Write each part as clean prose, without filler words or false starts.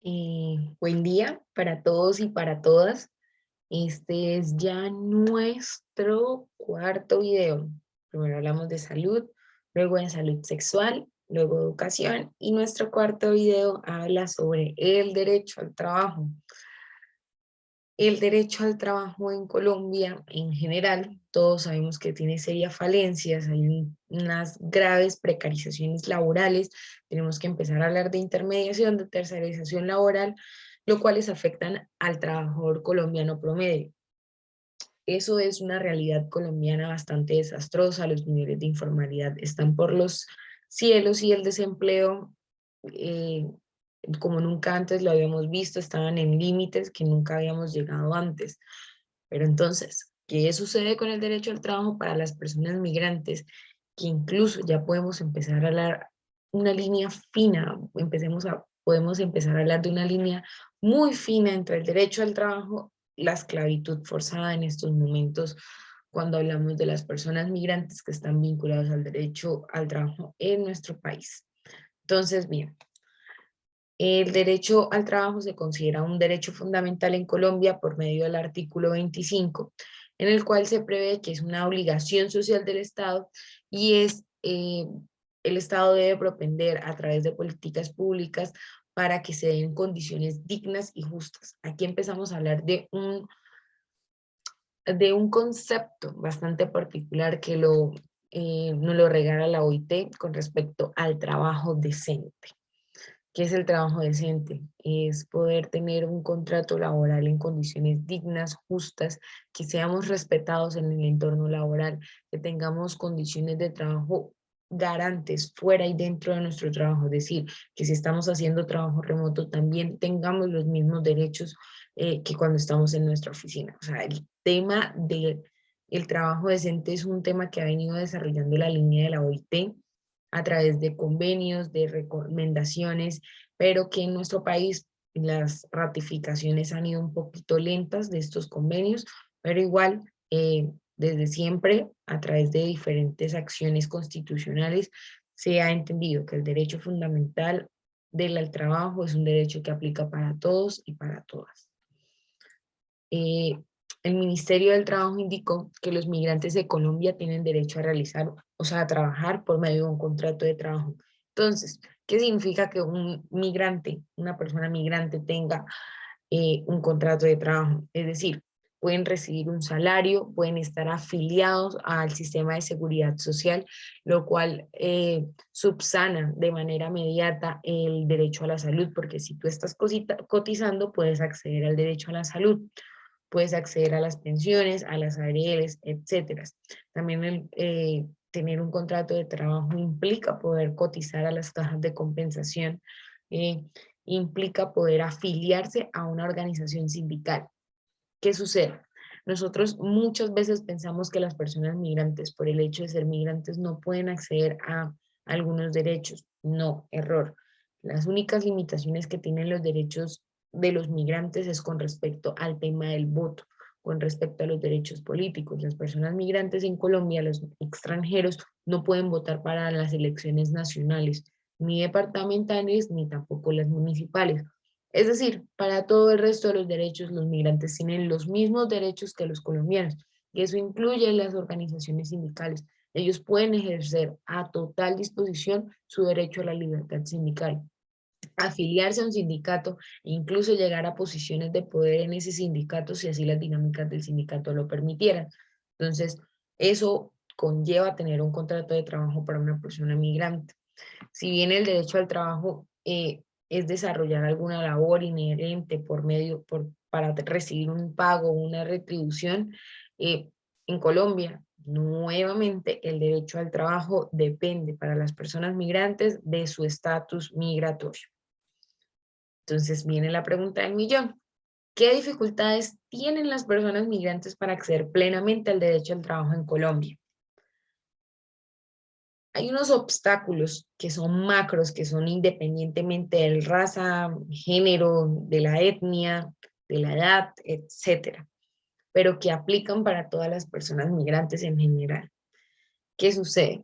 Buen día para todos y para todas. Este es ya nuestro cuarto video. Primero hablamos de salud, luego de salud sexual, luego educación y nuestro cuarto video habla sobre el derecho al trabajo. El derecho al trabajo en Colombia, en general, todos sabemos que tiene serias falencias, hay unas graves precarizaciones laborales, tenemos que empezar a hablar de intermediación, de tercerización laboral, lo cuales afectan al trabajador colombiano promedio. Eso es una realidad colombiana bastante desastrosa, los niveles de informalidad están por los cielos y el desempleo eh, como nunca antes lo habíamos visto, estaban en límites que nunca habíamos llegado antes. Pero entonces, ¿qué sucede con el derecho al trabajo para las personas migrantes? Que incluso ya podemos empezar a hablar una línea fina, podemos empezar a hablar de una línea muy fina entre el derecho al trabajo y la esclavitud forzada en estos momentos, cuando hablamos de las personas migrantes que están vinculadas al derecho al trabajo en nuestro país. Entonces, bien, el derecho al trabajo se considera un derecho fundamental en Colombia por medio del artículo 25, en el cual se prevé que es una obligación social del Estado y el Estado debe propender a través de políticas públicas para que se den condiciones dignas y justas. Aquí empezamos a hablar de un concepto bastante particular que nos lo regala la OIT con respecto al trabajo decente. ¿Qué es el trabajo decente? Es poder tener un contrato laboral en condiciones dignas, justas, que seamos respetados en el entorno laboral, que tengamos condiciones de trabajo garantes fuera y dentro de nuestro trabajo. Es decir, que si estamos haciendo trabajo remoto también tengamos los mismos derechos que cuando estamos en nuestra oficina. O sea, el tema del trabajo decente es un tema que ha venido desarrollando la línea de la OIT a través de convenios, de recomendaciones, pero que en nuestro país las ratificaciones han ido un poquito lentas de estos convenios, pero igual desde siempre a través de diferentes acciones constitucionales se ha entendido que el derecho fundamental del trabajo es un derecho que aplica para todos y para todas. Eh, el Ministerio del Trabajo indicó que los migrantes de Colombia tienen derecho a realizar, o sea, a trabajar por medio de un contrato de trabajo. Entonces, ¿qué significa que un migrante, una persona migrante tenga un contrato de trabajo? Es decir, pueden recibir un salario, pueden estar afiliados al sistema de seguridad social, lo cual subsana de manera inmediata el derecho a la salud, porque si tú estás cotizando, puedes acceder al derecho a la salud, puedes acceder a las pensiones, a las ARLs, etcétera. También tener un contrato de trabajo implica poder cotizar a las cajas de compensación, eh, implica poder afiliarse a una organización sindical. ¿Qué sucede? Nosotros muchas veces pensamos que las personas migrantes, por el hecho de ser migrantes, no pueden acceder a algunos derechos. No, error. Las únicas limitaciones que tienen los derechos de los migrantes es con respecto al tema del voto, con respecto a los derechos políticos. Las personas migrantes en Colombia, los extranjeros, no pueden votar para las elecciones nacionales, ni departamentales, ni tampoco las municipales. Es decir, para todo el resto de los derechos, los migrantes tienen los mismos derechos que los colombianos, y eso incluye las organizaciones sindicales. Ellos pueden ejercer a total disposición su derecho a la libertad sindical, afiliarse a un sindicato e incluso llegar a posiciones de poder en ese sindicato si así las dinámicas del sindicato lo permitieran. Entonces, eso conlleva tener un contrato de trabajo para una persona migrante. Si bien el derecho al trabajo es desarrollar alguna labor inherente para recibir un pago o una retribución, en Colombia, nuevamente, el derecho al trabajo depende para las personas migrantes de su estatus migratorio. Entonces viene la pregunta del millón. ¿Qué dificultades tienen las personas migrantes para acceder plenamente al derecho al trabajo en Colombia? Hay unos obstáculos que son macros, que son independientemente de raza, género, de la etnia, de la edad, etcétera, pero que aplican para todas las personas migrantes en general. ¿Qué sucede?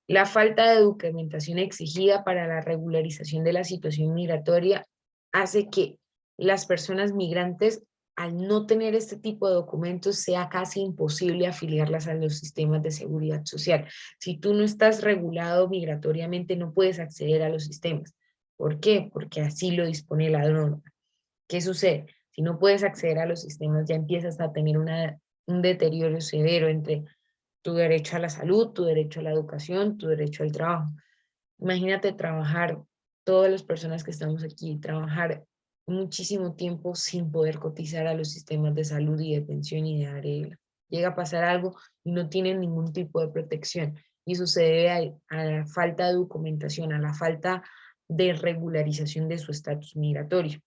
La falta de documentación exigida para la regularización de la situación migratoria hace que las personas migrantes, al no tener este tipo de documentos, sea casi imposible afiliarlas a los sistemas de seguridad social. Si tú no estás regulado migratoriamente, no puedes acceder a los sistemas. ¿Por qué? Porque así lo dispone la norma. ¿Qué sucede? Si no puedes acceder a los sistemas, ya empiezas a tener un deterioro severo entre tu derecho a la salud, tu derecho a la educación, tu derecho al trabajo. Imagínate trabajar, todas las personas que estamos aquí, trabajar muchísimo tiempo sin poder cotizar a los sistemas de salud y de pensión y de arreglo. Llega a pasar algo y no tienen ningún tipo de protección. Y eso se debe a la falta de documentación, a la falta de regularización de su estatus migratorio.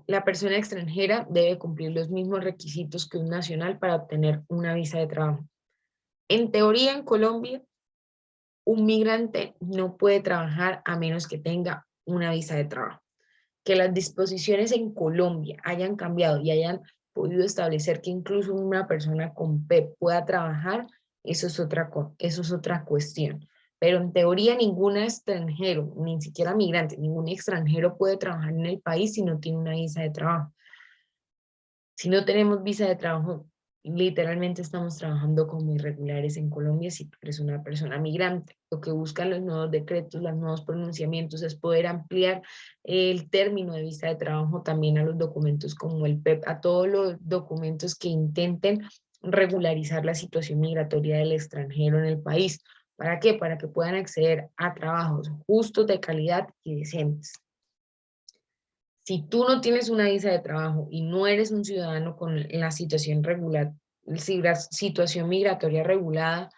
La persona extranjera debe cumplir los mismos requisitos que un nacional para obtener una visa de trabajo. En teoría, en Colombia, un migrante no puede trabajar a menos que tenga una visa de trabajo. Que las disposiciones en Colombia hayan cambiado y hayan podido establecer que incluso una persona con PEP pueda trabajar, eso es otra cuestión. Pero en teoría ningún extranjero, ni siquiera migrante, ningún extranjero puede trabajar en el país si no tiene una visa de trabajo. Si no tenemos visa de trabajo, literalmente estamos trabajando como irregulares en Colombia si tú eres una persona migrante. Lo que buscan los nuevos decretos, los nuevos pronunciamientos es poder ampliar el término de visa de trabajo también a los documentos como el PEP, a todos los documentos que intenten regularizar la situación migratoria del extranjero en el país. ¿Para qué? Para que puedan acceder a trabajos justos, de calidad y decentes. Si tú no tienes una visa de trabajo y no eres un ciudadano con la situación regular, situación migratoria regulada,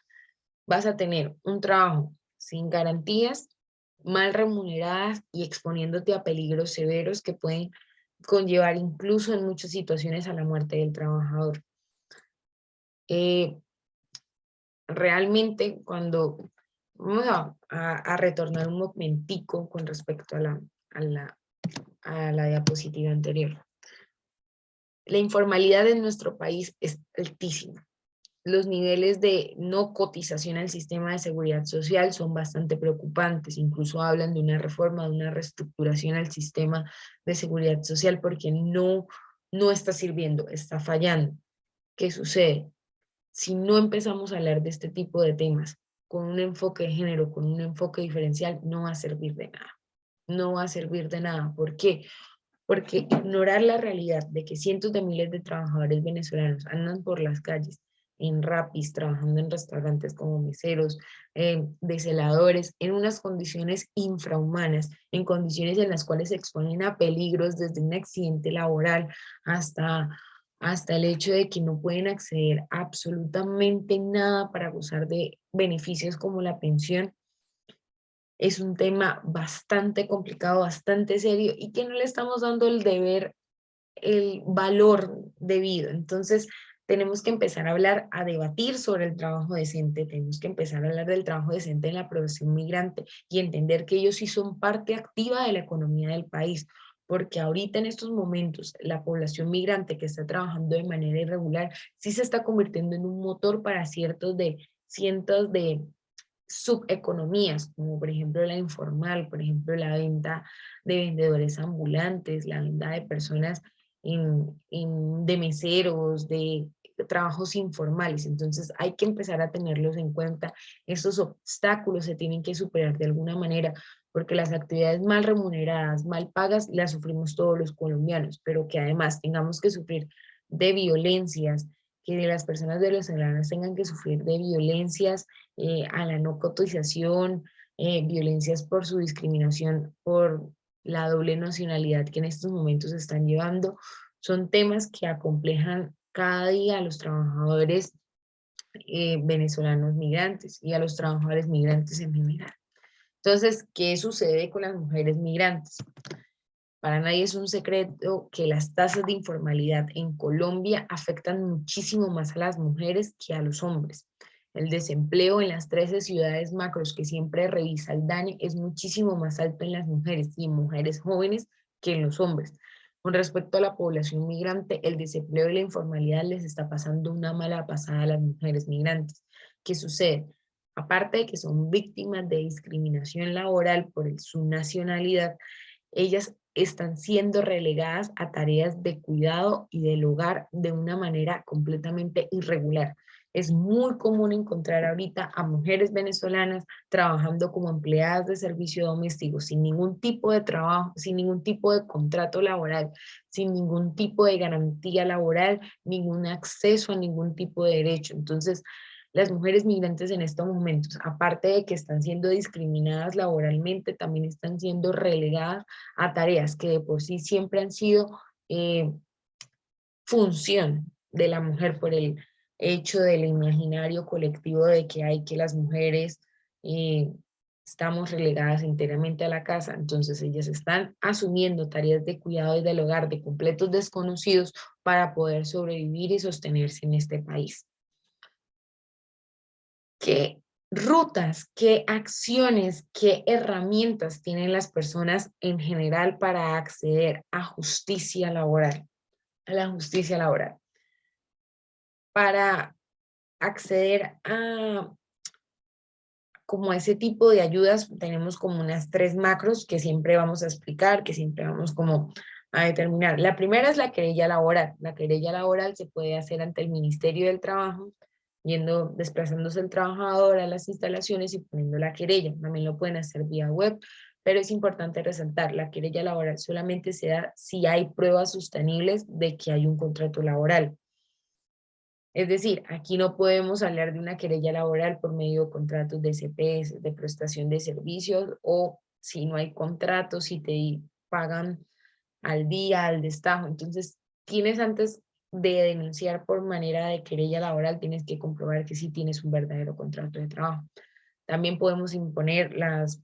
vas a tener un trabajo sin garantías, mal remuneradas y exponiéndote a peligros severos que pueden conllevar incluso en muchas situaciones a la muerte del trabajador. Realmente cuando vamos a retornar un momentico con respecto a la diapositiva anterior. La informalidad en nuestro país es altísima. Los niveles de no cotización al sistema de seguridad social son bastante preocupantes. Incluso hablan de una reforma, de una reestructuración al sistema de seguridad social porque no está sirviendo, está fallando. ¿Qué sucede? Si no empezamos a hablar de este tipo de temas con un enfoque de género, con un enfoque diferencial, no va a servir de nada. No va a servir de nada. ¿Por qué? Porque ignorar la realidad de que cientos de miles de trabajadores venezolanos andan por las calles, en Rapis, trabajando en restaurantes como meseros, de celadores, en unas condiciones infrahumanas, en condiciones en las cuales se exponen a peligros desde un accidente laboral hasta el hecho de que no pueden acceder a absolutamente nada para gozar de beneficios como la pensión, es un tema bastante complicado, bastante serio y que no le estamos dando el deber, el valor debido. Entonces, tenemos que empezar a hablar, a debatir sobre el trabajo decente, tenemos que empezar a hablar del trabajo decente en la población migrante y entender que ellos sí son parte activa de la economía del país, porque ahorita en estos momentos la población migrante que está trabajando de manera irregular sí se está convirtiendo en un motor para cientos de subeconomías, como por ejemplo la informal, por ejemplo la venta de vendedores ambulantes, la venta de personas de meseros, de trabajos informales. Entonces hay que empezar a tenerlos en cuenta. Estos obstáculos se tienen que superar de alguna manera, porque las actividades mal remuneradas, mal pagas, las sufrimos todos los colombianos, pero que además tengamos que sufrir de violencias, que las personas venezolanas tengan que sufrir de violencias a la no cotización, violencias por su discriminación, por la doble nacionalidad que en estos momentos están llevando, son temas que acomplejan cada día a los trabajadores venezolanos migrantes y a los trabajadores migrantes en general. Entonces, ¿qué sucede con las mujeres migrantes? Para nadie es un secreto que las tasas de informalidad en Colombia afectan muchísimo más a las mujeres que a los hombres. El desempleo en las 13 ciudades macros que siempre revisa el DANE es muchísimo más alto en las mujeres y en mujeres jóvenes que en los hombres. Con respecto a la población migrante, el desempleo y la informalidad les está pasando una mala pasada a las mujeres migrantes. ¿Qué sucede? Aparte de que son víctimas de discriminación laboral por su nacionalidad, ellas están siendo relegadas a tareas de cuidado y del hogar de una manera completamente irregular. Es muy común encontrar ahorita a mujeres venezolanas trabajando como empleadas de servicio doméstico, sin ningún tipo de trabajo, sin ningún tipo de contrato laboral, sin ningún tipo de garantía laboral, ningún acceso a ningún tipo de derecho. Entonces, las mujeres migrantes en estos momentos, aparte de que están siendo discriminadas laboralmente, también están siendo relegadas a tareas que de por sí siempre han sido eh, función de la mujer por el hecho del imaginario colectivo de que hay que las mujeres eh, estamos relegadas enteramente a la casa. Entonces ellas están asumiendo tareas de cuidado y del hogar de completos desconocidos para poder sobrevivir y sostenerse en este país. ¿Qué rutas, qué acciones, qué herramientas tienen las personas en general para acceder a justicia laboral? A la justicia laboral. Para acceder a como ese tipo de ayudas, tenemos como unas 3 macros que siempre vamos a explicar, que siempre vamos como a determinar. La primera es la querella laboral. La querella laboral se puede hacer ante el Ministerio del Trabajo, desplazándose el trabajador a las instalaciones y poniendo la querella. También lo pueden hacer vía web, pero es importante resaltar, la querella laboral solamente se da si hay pruebas sostenibles de que hay un contrato laboral. Es decir, aquí no podemos hablar de una querella laboral por medio de contratos de CPS, de prestación de servicios, o si no hay contratos, si te pagan al día, al destajo. Entonces, tienes antes de denunciar por manera de querella laboral, tienes que comprobar que sí tienes un verdadero contrato de trabajo. También podemos imponer, las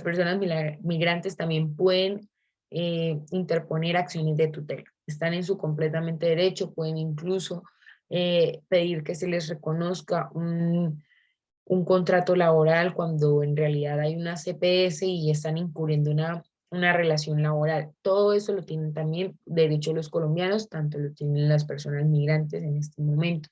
personas migrantes también pueden interponer acciones de tutela. Están en su completamente derecho, pueden incluso pedir que se les reconozca un contrato laboral cuando en realidad hay una CPS y están incurriendo una relación laboral. Todo eso lo tienen también derecho los colombianos, tanto lo tienen las personas migrantes en este momento.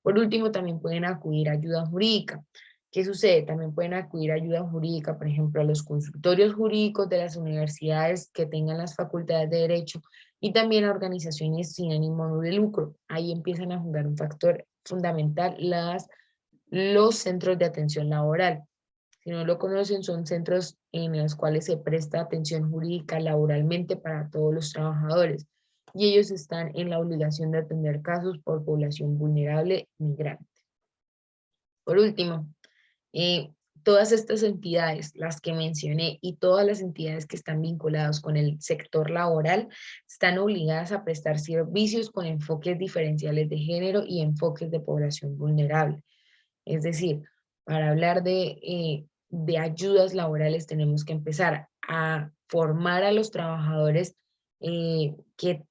Por último, también pueden acudir a ayuda jurídica. ¿Qué sucede? También pueden acudir a ayuda jurídica, por ejemplo, a los consultorios jurídicos de las universidades que tengan las facultades de derecho y también a organizaciones sin ánimo de lucro. Ahí empiezan a jugar un factor fundamental los centros de atención laboral. Si no lo conocen, son centros en los cuales se presta atención jurídica laboralmente para todos los trabajadores y ellos están en la obligación de atender casos por población vulnerable migrante. Por último, eh, todas estas entidades, las que mencioné, y todas las entidades que están vinculadas con el sector laboral, están obligadas a prestar servicios con enfoques diferenciales de género y enfoques de población vulnerable. Es decir, para hablar de ayudas laborales tenemos que empezar a formar a los trabajadores que,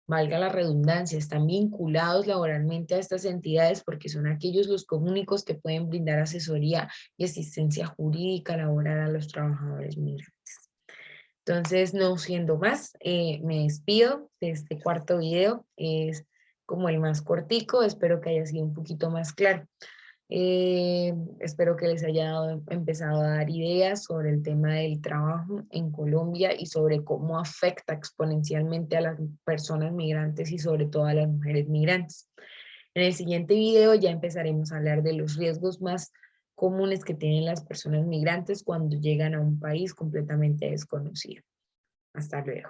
valga la redundancia, están vinculados laboralmente a estas entidades porque son aquellos los únicos que pueden brindar asesoría y asistencia jurídica laboral a los trabajadores migrantes. Entonces, no siendo más, me despido de este cuarto video. Es como el más cortico, espero que haya sido un poquito más claro. Espero que les haya empezado a dar ideas sobre el tema del trabajo en Colombia y sobre cómo afecta exponencialmente a las personas migrantes y sobre todo a las mujeres migrantes. En el siguiente video ya empezaremos a hablar de los riesgos más comunes que tienen las personas migrantes cuando llegan a un país completamente desconocido. Hasta luego.